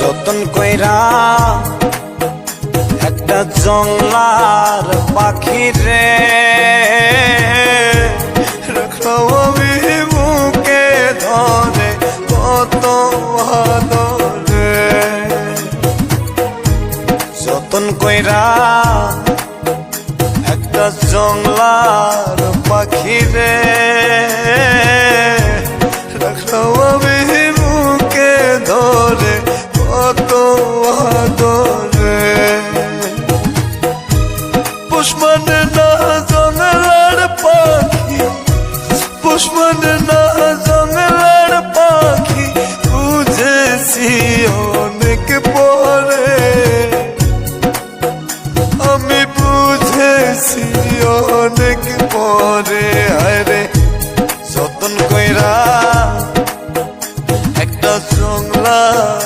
যতন কইরা একটা জংলার পাখি রে রাখলাম আমি বুকে ধরে কত আদরে। যতন কইরা একটা জংলার পাখি রে রাখলাম আমি বুকে ধরে কত আদরে। পুষ্পনে না জংলার পাখি, পুষ্পনে না জংলার পাখি বুঝেছি ও